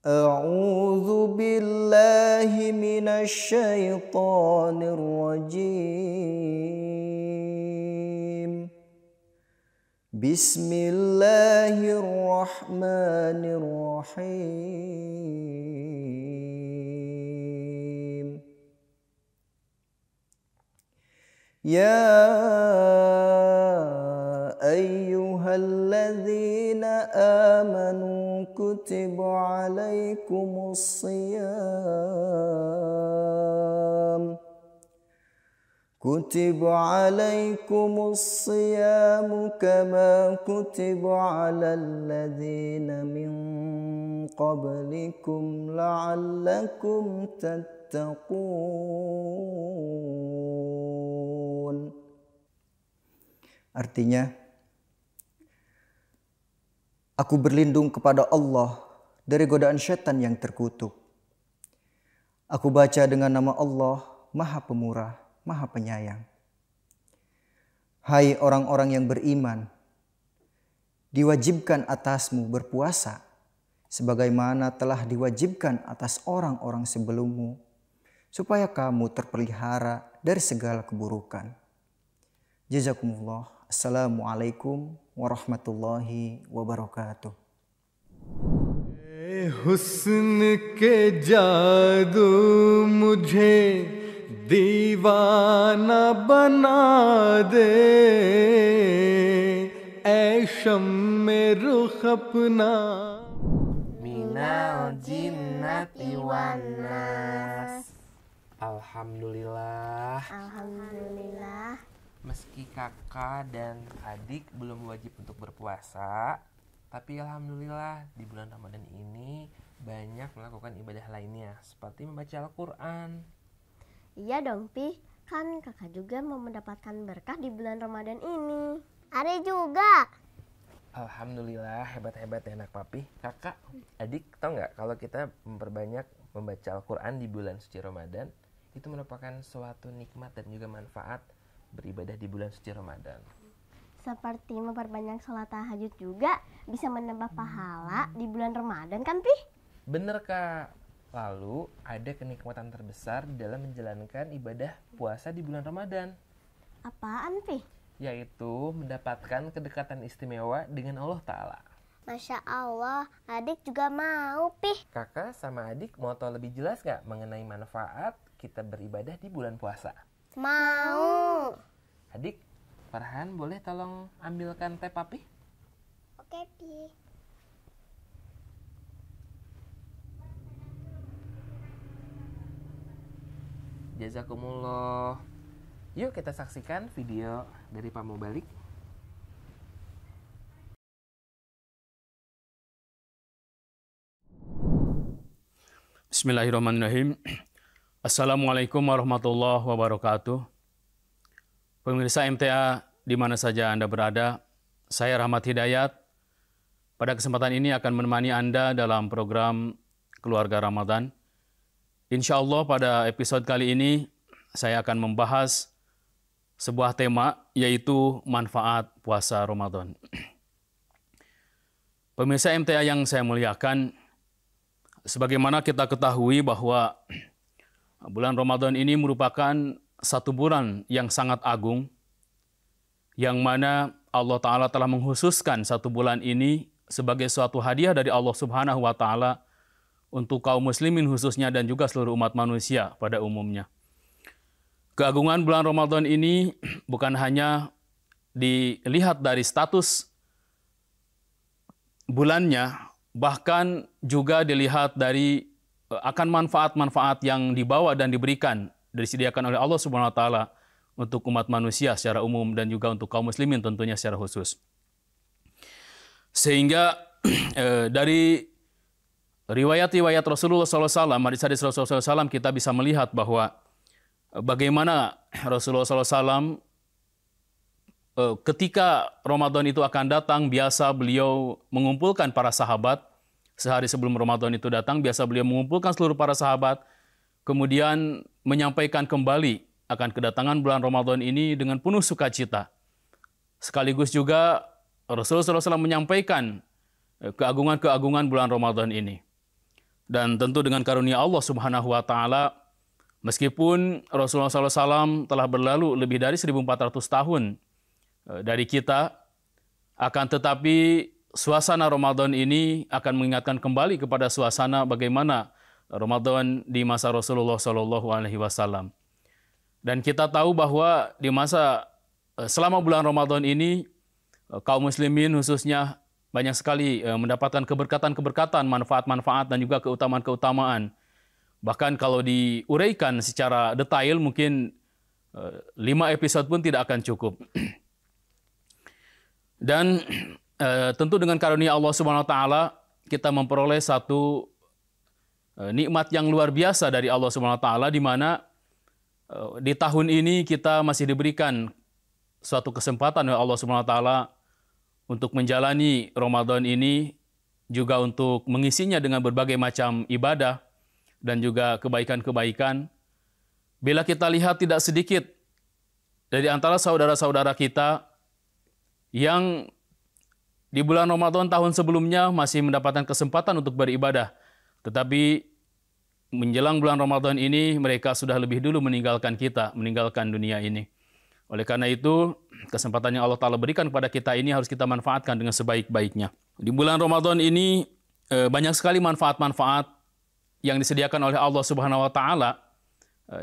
أعوذ بالله من الشيطان الرجيم بسم الله الرحمن الرحيم يا أيها الذين آمنوا كتب عليكم الصيام كما كتب على الذين من قبلكم لعلكم تتقون. Artinya, aku berlindung kepada Allah dari godaan syaitan yang terkutuk. Aku baca dengan nama Allah, Maha Pemurah, Maha Penyayang. Hai orang-orang yang beriman, diwajibkan atasmu berpuasa, sebagaimana telah diwajibkan atas orang-orang sebelummu, supaya kamu terpelihara dari segala keburukan. Jazakumullah. Assalamualaikum warahmatullahi wabarakatuh. हुस्न के जादू मुझे दीवाना बना दे, ऐ शम्मे रुख अपना. Minal jinnati wan nas. Alhamdulillah. Meski kakak dan adik belum wajib untuk berpuasa, tapi alhamdulillah di bulan Ramadan ini banyak melakukan ibadah lainnya seperti membaca Al-Quran. Iya dong, Pi. Kan kakak juga mau mendapatkan berkah di bulan Ramadan ini. Ari juga. Alhamdulillah, hebat-hebat ya anak papi. Kakak, adik, tau nggak kalau kita memperbanyak membaca Al-Quran di bulan suci Ramadan, itu merupakan suatu nikmat dan juga manfaat beribadah di bulan suci Ramadan. Seperti memperbanyak sholat tahajud juga bisa menambah pahala di bulan Ramadan kan, Pi? Bener, Kak. Lalu ada kenikmatan terbesar dalam menjalankan ibadah puasa di bulan Ramadan. Apaan, Pi? Yaitu mendapatkan kedekatan istimewa dengan Allah Ta'ala. Masya Allah, adik juga mau, Pi. Kakak sama adik mau tahu lebih jelas gak mengenai manfaat kita beribadah di bulan puasa? Mau. Adik, Farhan boleh tolong ambilkan teh papi? Oke, Pi. Jazakumullah. Yuk kita saksikan video dari Pak Mubalik. Bismillahirrahmanirrahim. Assalamualaikum warahmatullahi wabarakatuh. Pemirsa MTA di mana saja Anda berada, saya Rahmat Hidayat. Pada kesempatan ini akan menemani Anda dalam program Keluarga Ramadan. Insya Allah pada episode kali ini saya akan membahas sebuah tema yaitu manfaat puasa Ramadan. Pemirsa MTA yang saya muliakan, sebagaimana kita ketahui bahwa bulan Ramadan ini merupakan satu bulan yang sangat agung, yang mana Allah Ta'ala telah mengkhususkan satu bulan ini sebagai suatu hadiah dari Allah Subhanahu wa Ta'ala untuk kaum muslimin khususnya dan juga seluruh umat manusia pada umumnya. Keagungan bulan Ramadan ini bukan hanya dilihat dari status bulannya, bahkan juga dilihat dari akan manfaat-manfaat yang dibawa dan diberikan, disediakan oleh Allah Subhanahu wa Ta'ala untuk umat manusia secara umum dan juga untuk kaum muslimin tentunya secara khusus. Sehingga dari riwayat-riwayat Rasulullah SAW, hadis-hadis Rasulullah SAW, kita bisa melihat bahwa bagaimana Rasulullah SAW ketika Ramadan itu akan datang, biasa beliau mengumpulkan para sahabat. Sehari sebelum Ramadan itu datang, biasa beliau mengumpulkan seluruh para sahabat, kemudian menyampaikan kembali akan kedatangan bulan Ramadan ini dengan penuh sukacita. Sekaligus juga Rasulullah SAW menyampaikan keagungan-keagungan bulan Ramadan ini. Dan tentu dengan karunia Allah Subhanahu wa taala, meskipun Rasulullah SAW telah berlalu lebih dari 1400 tahun dari kita, akan tetapi suasana Ramadan ini akan mengingatkan kembali kepada suasana bagaimana Ramadan di masa Rasulullah SAW. Dan kita tahu bahwa di masa selama bulan Ramadan ini, kaum muslimin khususnya banyak sekali mendapatkan keberkatan-keberkatan, manfaat-manfaat dan juga keutamaan-keutamaan. Bahkan kalau diuraikan secara detail mungkin 5 episode pun tidak akan cukup. Dan tentu dengan karunia Allah Subhanahu wa taala kita memperoleh satu nikmat yang luar biasa dari Allah Subhanahu wa taala, di mana di tahun ini kita masih diberikan suatu kesempatan oleh Allah Subhanahu wa taala untuk menjalani Ramadan ini, juga untuk mengisinya dengan berbagai macam ibadah dan juga kebaikan-kebaikan. Bila kita lihat tidak sedikit dari antara saudara-saudara kita yang di bulan Ramadan tahun sebelumnya masih mendapatkan kesempatan untuk beribadah, tetapi menjelang bulan Ramadan ini mereka sudah lebih dulu meninggalkan kita, meninggalkan dunia ini. Oleh karena itu, kesempatan yang Allah Ta'ala berikan kepada kita ini harus kita manfaatkan dengan sebaik-baiknya. Di bulan Ramadan ini banyak sekali manfaat-manfaat yang disediakan oleh Allah Subhanahu wa taala,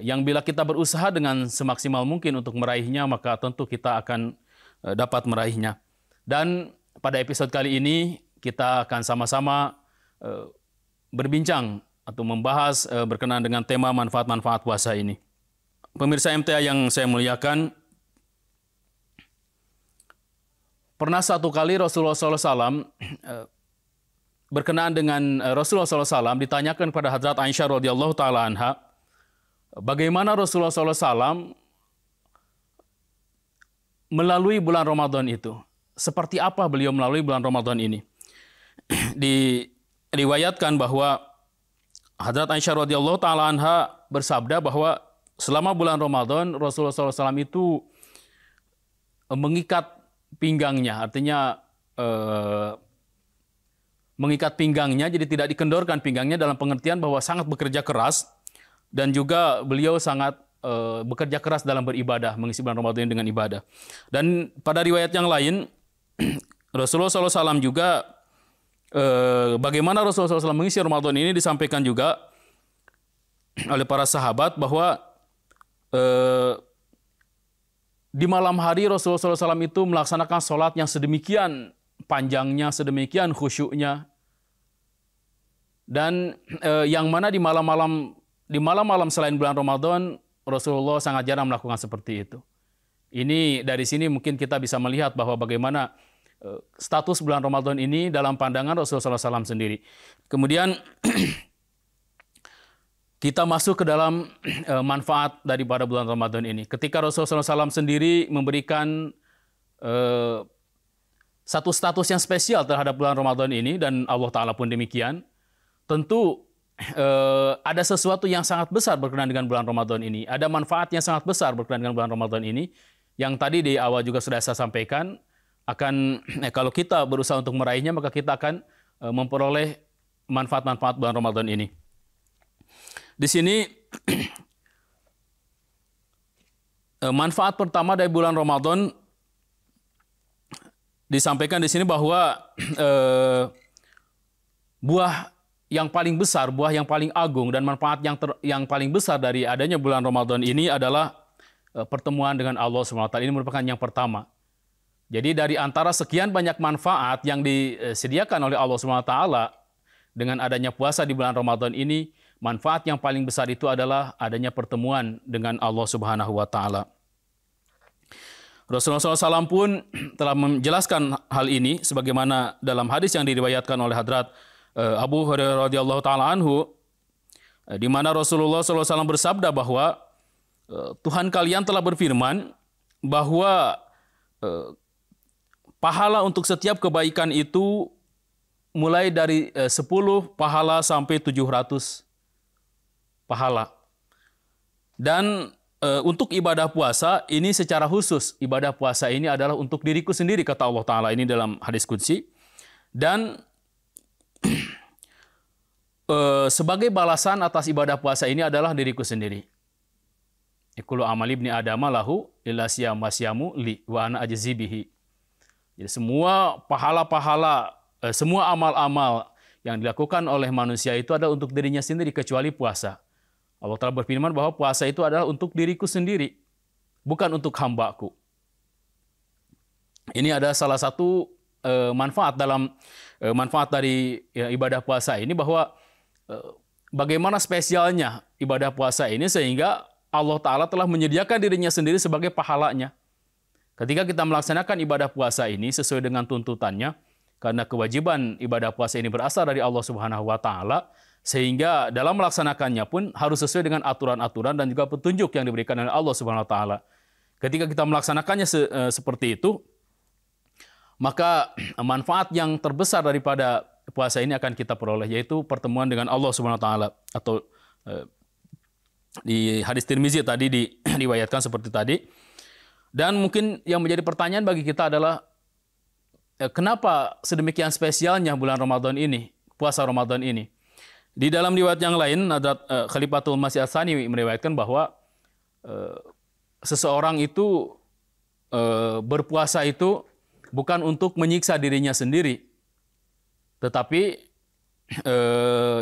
yang bila kita berusaha dengan semaksimal mungkin untuk meraihnya, maka tentu kita akan dapat meraihnya. Dan pada episode kali ini kita akan sama-sama berbincang atau membahas berkenaan dengan tema manfaat-manfaat puasa ini. Pemirsa MTA yang saya muliakan, pernah satu kali Rasulullah SAW berkenaan dengan Rasulullah SAW ditanyakan kepada Hadrat Aisyah radhiyallahu taala anha, bagaimana Rasulullah SAW melalui bulan Ramadan itu. Seperti apa beliau melalui bulan Ramadan ini? Diriwayatkan bahwa Hadrat Aisyah radhiyallahu taala anha bersabda bahwa selama bulan Ramadan Rasulullah SAW itu mengikat pinggangnya, artinya mengikat pinggangnya, jadi tidak dikendorkan pinggangnya, dalam pengertian bahwa sangat bekerja keras, dan juga beliau sangat bekerja keras dalam beribadah, mengisi bulan Ramadan dengan ibadah. Dan pada riwayat yang lain, Rasulullah SAW juga bagaimana Rasulullah SAW mengisi Ramadan ini disampaikan juga oleh para sahabat bahwa di malam hari Rasulullah SAW itu melaksanakan sholat yang sedemikian panjangnya, sedemikian khusyuknya. Dan yang mana di malam-malam selain bulan Ramadan, Rasulullah sangat jarang melakukan seperti itu. Ini dari sini mungkin kita bisa melihat bahwa bagaimana status bulan Ramadan ini dalam pandangan Rasulullah SAW sendiri. Kemudian kita masuk ke dalam manfaat daripada bulan Ramadan ini. Ketika Rasulullah SAW sendiri memberikan satu status yang spesial terhadap bulan Ramadan ini, dan Allah Ta'ala pun demikian, tentu ada sesuatu yang sangat besar berkenaan dengan bulan Ramadan ini. Ada manfaat yang sangat besar berkenaan dengan bulan Ramadan ini, yang tadi di awal juga sudah saya sampaikan, kalau kita berusaha untuk meraihnya, maka kita akan memperoleh manfaat-manfaat bulan Ramadan ini. Di sini manfaat pertama dari bulan Ramadan disampaikan di sini bahwa buah yang paling besar, buah yang paling agung dan manfaat yang paling besar dari adanya bulan Ramadan ini adalah pertemuan dengan Allah SWT. Ini merupakan yang pertama. Jadi dari antara sekian banyak manfaat yang disediakan oleh Allah SWT dengan adanya puasa di bulan Ramadan ini, manfaat yang paling besar itu adalah adanya pertemuan dengan Allah Subhanahu wa taala. Rasulullah SAW pun telah menjelaskan hal ini sebagaimana dalam hadis yang diriwayatkan oleh Hadrat Abu Hurairah radhiyallahu taala anhu, di mana Rasulullah SAW bersabda bahwa Tuhan kalian telah berfirman bahwa pahala untuk setiap kebaikan itu mulai dari 10 pahala sampai 700 pahala. Dan untuk ibadah puasa ini secara khusus, ibadah puasa ini adalah untuk diriku sendiri, kata Allah Ta'ala ini dalam hadis qudsi. Dan sebagai balasan atas ibadah puasa ini adalah diriku sendiri. Kullu amali ibni adama lahu illa siyam wa siyamu li wa ana ajzi bihi. Jadi semua pahala-pahala, semua amal-amal yang dilakukan oleh manusia itu adalah untuk dirinya sendiri kecuali puasa. Allah Ta'ala berfirman bahwa puasa itu adalah untuk diriku sendiri, bukan untuk hambaku. Ini ada salah satu manfaat dari ibadah puasa ini, bahwa bagaimana spesialnya ibadah puasa ini sehingga Allah Ta'ala telah menyediakan dirinya sendiri sebagai pahalanya. Ketika kita melaksanakan ibadah puasa ini sesuai dengan tuntutannya, karena kewajiban ibadah puasa ini berasal dari Allah Subhanahu wa Ta'ala, sehingga dalam melaksanakannya pun harus sesuai dengan aturan-aturan dan juga petunjuk yang diberikan oleh Allah Subhanahu wa Ta'ala. Ketika kita melaksanakannya seperti itu, maka manfaat yang terbesar daripada puasa ini akan kita peroleh, yaitu pertemuan dengan Allah Subhanahu wa Ta'ala. Atau di hadis Tirmizi tadi diriwayatkan seperti tadi. Dan mungkin yang menjadi pertanyaan bagi kita adalah, kenapa sedemikian spesialnya bulan Ramadan ini, puasa Ramadan ini? Di dalam riwayat yang lain, Khalifatul Masih Ats-Tsani meriwayatkan bahwa seseorang itu berpuasa itu bukan untuk menyiksa dirinya sendiri, tetapi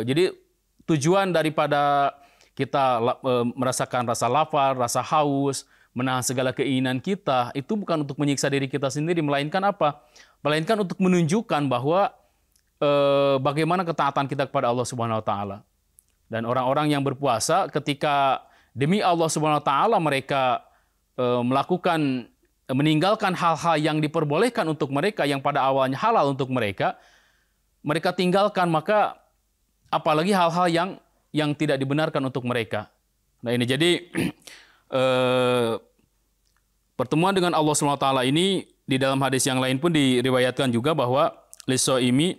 jadi tujuan daripada kita merasakan rasa lapar, rasa haus, menahan segala keinginan kita, itu bukan untuk menyiksa diri kita sendiri, melainkan apa? Melainkan untuk menunjukkan bahwa bagaimana ketaatan kita kepada Allah Subhanahu wa Ta'ala. Dan orang-orang yang berpuasa ketika demi Allah Subhanahu wa Ta'ala mereka meninggalkan hal-hal yang diperbolehkan untuk mereka, yang pada awalnya halal untuk mereka tinggalkan, maka apalagi hal-hal yang tidak dibenarkan untuk mereka. Nah ini jadi pertemuan dengan Allah Subhanahu wa Ta'ala ini di dalam hadis yang lain pun diriwayatkan juga bahwa lisoimi,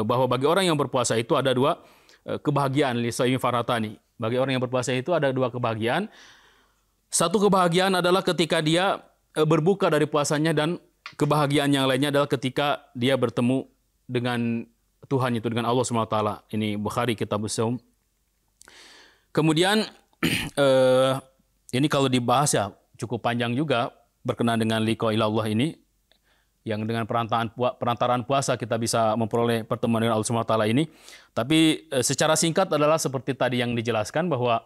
bahwa bagi orang yang berpuasa itu ada dua kebahagiaan, lisoimi faratani. Bagi orang yang berpuasa itu ada dua kebahagiaan. Satu kebahagiaan adalah ketika dia berbuka dari puasanya, dan kebahagiaan yang lainnya adalah ketika dia bertemu dengan Tuhan, itu dengan Allah Subhanahu wa Ta'ala. Ini Bukhari Kitabus Shaum. Kemudian ini kalau dibahas ya cukup panjang juga berkenaan dengan liqa ilallah ini, yang dengan perantaraan puasa kita bisa memperoleh pertemuan dengan Allah Subhanahu wa Ta'ala ini. Tapi secara singkat adalah seperti tadi yang dijelaskan, bahwa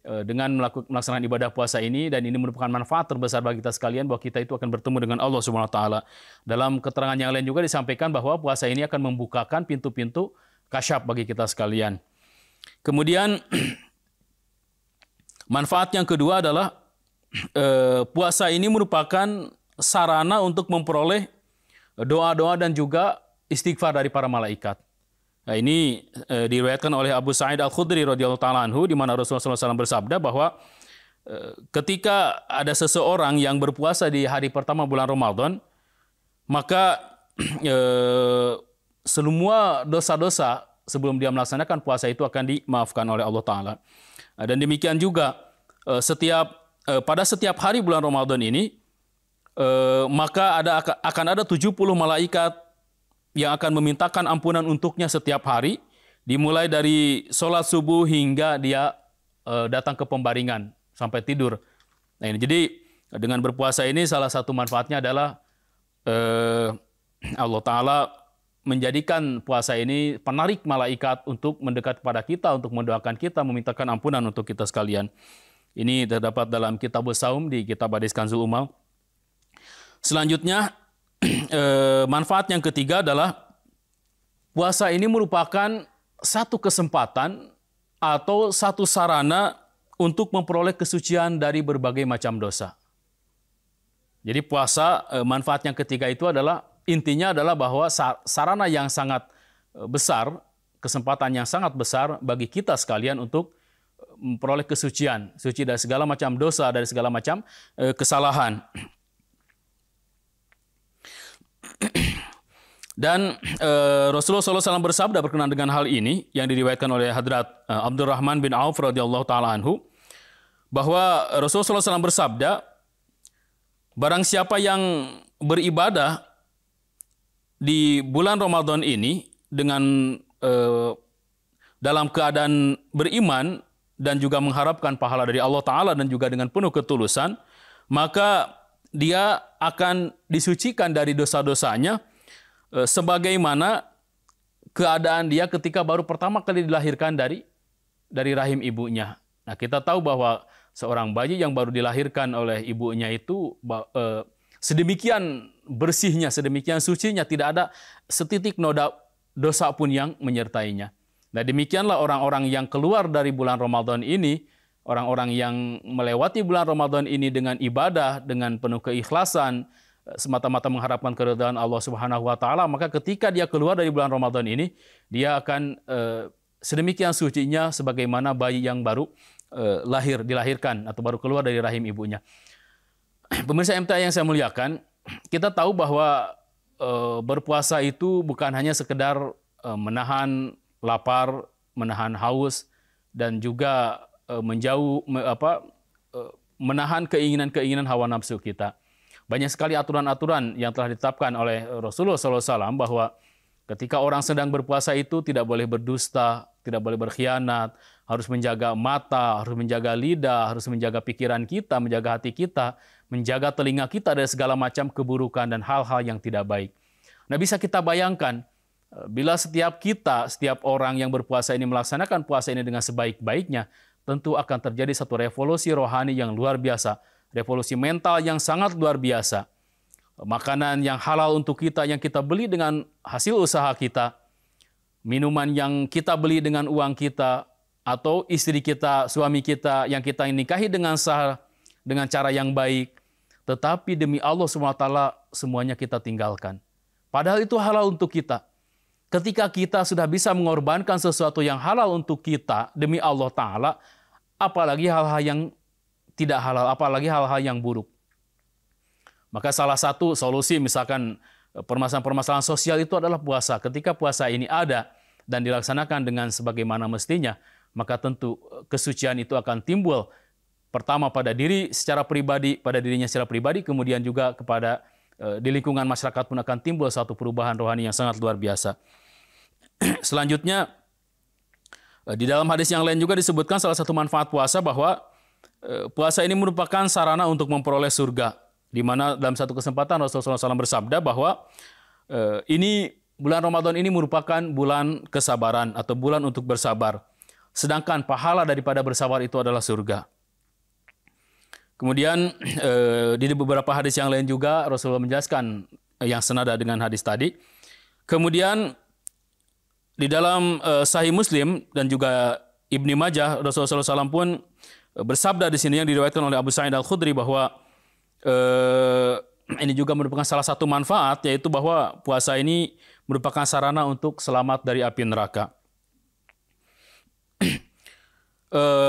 dengan melaksanakan ibadah puasa ini, dan ini merupakan manfaat terbesar bagi kita sekalian, bahwa kita itu akan bertemu dengan Allah Subhanahu wa Ta'ala. Dalam keterangan yang lain juga disampaikan bahwa puasa ini akan membukakan pintu-pintu kasyaf bagi kita sekalian. Kemudian manfaat yang kedua adalah puasa ini merupakan sarana untuk memperoleh doa-doa dan juga istighfar dari para malaikat. Nah, ini diriwayatkan oleh Abu Sa'id Al-Khudri radhiyallahu taala anhu, di mana Rasulullah SAW bersabda bahwa ketika ada seseorang yang berpuasa di hari pertama bulan Ramadan, maka semua dosa-dosa sebelum dia melaksanakan puasa itu akan dimaafkan oleh Allah Ta'ala. Dan demikian juga pada setiap hari bulan Ramadan ini, maka akan ada 70 malaikat yang akan memintakan ampunan untuknya setiap hari, dimulai dari sholat subuh hingga dia datang ke pembaringan sampai tidur. Nah ini jadi dengan berpuasa ini salah satu manfaatnya adalah Allah Ta'ala menjadikan puasa ini penarik malaikat untuk mendekat kepada kita, untuk mendoakan kita, memintakan ampunan untuk kita sekalian. Ini terdapat dalam Kitabus Shaum di Kitab Hadis Kanzul Umal. Selanjutnya, manfaat yang ketiga adalah puasa ini merupakan satu kesempatan atau satu sarana untuk memperoleh kesucian dari berbagai macam dosa. Jadi puasa, manfaat yang ketiga itu adalah, intinya adalah bahwa sarana yang sangat besar, kesempatan yang sangat besar bagi kita sekalian untuk memperoleh kesucian, suci dari segala macam dosa, dari segala macam kesalahan. Dan Rasulullah SAW bersabda berkenaan dengan hal ini, yang diriwayatkan oleh Hadrat Abdurrahman bin Auf radhiyallahu taala anhu, bahwa Rasulullah SAW bersabda, barang siapa yang beribadah di bulan Ramadan ini dengan dalam keadaan beriman dan juga mengharapkan pahala dari Allah Ta'ala dan juga dengan penuh ketulusan, maka dia akan disucikan dari dosa-dosanya sebagaimana keadaan dia ketika baru pertama kali dilahirkan dari rahim ibunya. Nah, kita tahu bahwa seorang bayi yang baru dilahirkan oleh ibunya itu sedemikian bersihnya, sedemikian sucinya, tidak ada setitik noda dosa pun yang menyertainya. Nah, demikianlah orang-orang yang keluar dari bulan Ramadan ini, orang-orang yang melewati bulan Ramadan ini dengan ibadah, dengan penuh keikhlasan, semata-mata mengharapkan keridhaan Allah Subhanahu wa taala, maka ketika dia keluar dari bulan Ramadan ini, dia akan sedemikian sucinya sebagaimana bayi yang baru dilahirkan atau baru keluar dari rahim ibunya. Pemirsa MTA yang saya muliakan, kita tahu bahwa berpuasa itu bukan hanya sekedar menahan lapar, menahan haus, dan juga menahan keinginan-keinginan hawa nafsu kita. Banyak sekali aturan-aturan yang telah ditetapkan oleh Rasulullah SAW bahwa ketika orang sedang berpuasa itu tidak boleh berdusta, tidak boleh berkhianat, harus menjaga mata, harus menjaga lidah, harus menjaga pikiran kita, menjaga hati kita, menjaga telinga kita dari segala macam keburukan dan hal-hal yang tidak baik. Nah, bisa kita bayangkan, bila setiap orang yang berpuasa ini melaksanakan puasa ini dengan sebaik-baiknya, tentu akan terjadi satu revolusi rohani yang luar biasa, revolusi mental yang sangat luar biasa. Makanan yang halal untuk kita, yang kita beli dengan hasil usaha kita, minuman yang kita beli dengan uang kita, atau istri kita, suami kita yang kita nikahi dengan sah, dengan cara yang baik, tetapi demi Allah SWT semuanya kita tinggalkan. Padahal itu halal untuk kita. Ketika kita sudah bisa mengorbankan sesuatu yang halal untuk kita demi Allah Ta'ala, apalagi hal-hal yang tidak halal, apalagi hal-hal yang buruk. Maka salah satu solusi misalkan permasalahan-permasalahan sosial itu adalah puasa. Ketika puasa ini ada dan dilaksanakan dengan sebagaimana mestinya, maka tentu kesucian itu akan timbul pertama pada diri secara pribadi, pada dirinya secara pribadi, kemudian juga kepada di lingkungan masyarakat pun akan timbul satu perubahan rohani yang sangat luar biasa. Selanjutnya, di dalam hadis yang lain juga disebutkan salah satu manfaat puasa bahwa puasa ini merupakan sarana untuk memperoleh surga. Di mana dalam satu kesempatan Rasulullah SAW bersabda bahwa ini bulan Ramadan ini merupakan bulan kesabaran atau bulan untuk bersabar. Sedangkan pahala daripada bersabar itu adalah surga. Kemudian di beberapa hadis yang lain juga Rasulullah menjelaskan yang senada dengan hadis tadi. Kemudian di dalam Sahih Muslim dan juga Ibnu Majah, Rasulullah SAW pun bersabda di sini yang diriwayatkan oleh Abu Sa'id Al-Khudri bahwa ini juga merupakan salah satu manfaat, yaitu bahwa puasa ini merupakan sarana untuk selamat dari api neraka.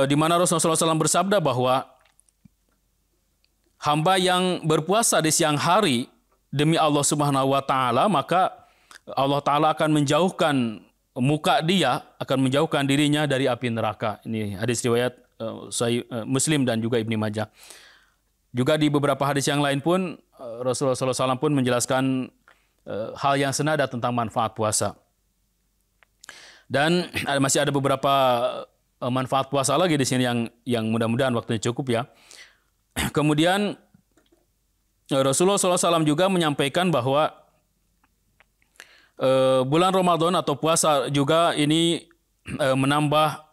Di mana Rasulullah SAW bersabda bahwa hamba yang berpuasa di siang hari demi Allah Subhanahu wa taala, maka Allah Taala akan menjauhkan muka dia, akan menjauhkan dirinya dari api neraka. Ini hadis riwayat Sahih Muslim dan juga Ibnu Majah. Juga di beberapa hadis yang lain pun Rasulullah SAW pun menjelaskan hal yang senada tentang manfaat puasa. Dan masih ada beberapa manfaat puasa lagi di sini yang mudah-mudahan waktunya cukup ya. Kemudian Rasulullah SAW juga menyampaikan bahwa bulan Ramadan atau puasa juga ini menambah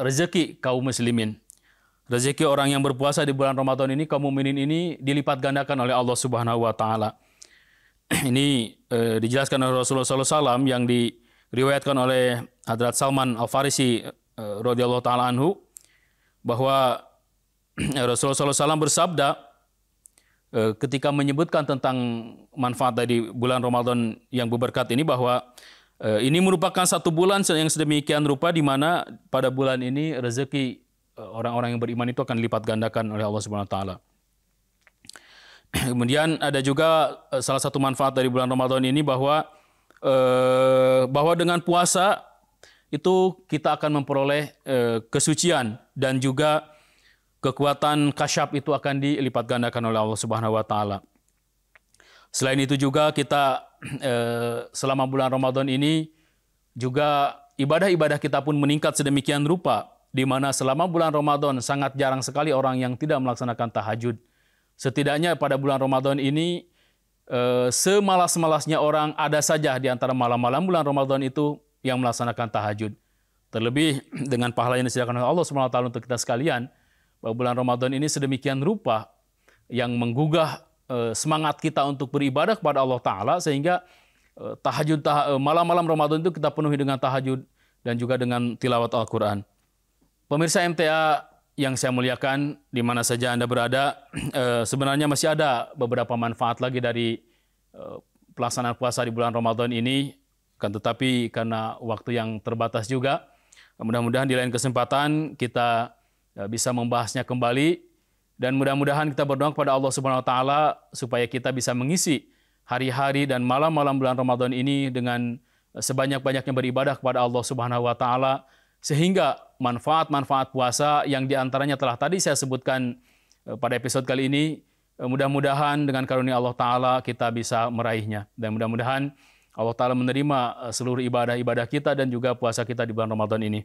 rezeki kaum muslimin. Rezeki orang yang berpuasa di bulan Ramadan ini, kaum mukminin ini dilipat gandakan oleh Allah Subhanahu wa taala. Ini dijelaskan oleh Rasulullah SAW yang diriwayatkan oleh Hadrat Salman Al-Farisi radhiyallahu taala anhu bahwa Rasulullah SAW bersabda ketika menyebutkan tentang manfaat dari bulan Ramadan yang berberkat ini bahwa ini merupakan satu bulan yang sedemikian rupa di mana pada bulan ini rezeki orang-orang yang beriman itu akan dilipat gandakan oleh Allah Subhanahu wa taala. Kemudian ada juga salah satu manfaat dari bulan Ramadan ini bahwa dengan puasa itu kita akan memperoleh kesucian dan juga kekuatan kasyaf itu akan dilipat gandakan oleh Allah Subhanahu wa taala. Selain itu juga kita selama bulan Ramadan ini juga ibadah-ibadah kita pun meningkat sedemikian rupa, di mana selama bulan Ramadan sangat jarang sekali orang yang tidak melaksanakan tahajud. Setidaknya pada bulan Ramadan ini semalas-malasnya orang ada saja di antara malam-malam bulan Ramadan itu yang melaksanakan tahajud. Terlebih dengan pahala yang disediakan oleh Allah SWT untuk kita sekalian, bahwa bulan Ramadan ini sedemikian rupa yang menggugah semangat kita untuk beribadah kepada Allah Ta'ala, sehingga malam-malam Ramadan itu kita penuhi dengan tahajud dan juga dengan tilawat Al-Quran. Pemirsa MTA yang saya muliakan, di mana saja Anda berada, sebenarnya masih ada beberapa manfaat lagi dari pelaksanaan puasa di bulan Ramadan ini, kan tetapi karena waktu yang terbatas juga, mudah-mudahan di lain kesempatan kita bisa membahasnya kembali, dan mudah-mudahan kita berdoa kepada Allah Subhanahu wa taala supaya kita bisa mengisi hari-hari dan malam-malam bulan Ramadan ini dengan sebanyak-banyaknya beribadah kepada Allah Subhanahu wa taala, sehingga manfaat-manfaat puasa yang diantaranya telah tadi saya sebutkan pada episode kali ini, mudah-mudahan dengan karunia Allah Ta'ala kita bisa meraihnya. Dan mudah-mudahan Allah Ta'ala menerima seluruh ibadah-ibadah kita dan juga puasa kita di bulan Ramadan ini.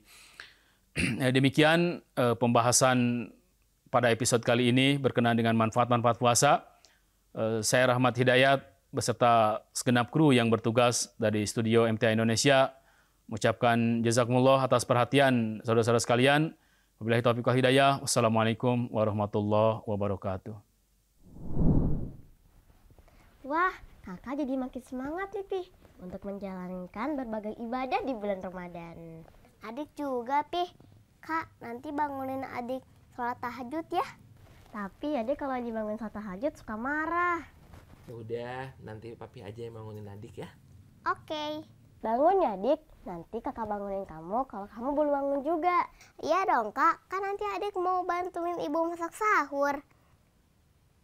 Demikian pembahasan pada episode kali ini berkenaan dengan manfaat-manfaat puasa. Saya Rahmat Hidayat beserta segenap kru yang bertugas dari studio MTA Indonesia mengucapkan jazakumullah atas perhatian saudara-saudara sekalian. Wabillahi taufiq wal hidayah. Wassalamualaikum warahmatullahi wabarakatuh. Wah, kakak jadi makin semangat nih, Pih, untuk menjalankan berbagai ibadah di bulan Ramadan. Adik juga, Pih. Kak, nanti bangunin adik sholat tahajud ya. Tapi adik kalau dibangunin sholat tahajud suka marah. Udah, nanti papi aja yang bangunin adik ya. Oke. Bangun ya, Dik. Nanti kakak bangunin kamu kalau kamu belum bangun juga. Iya dong, Kak. Kan nanti adik mau bantuin ibu masak sahur.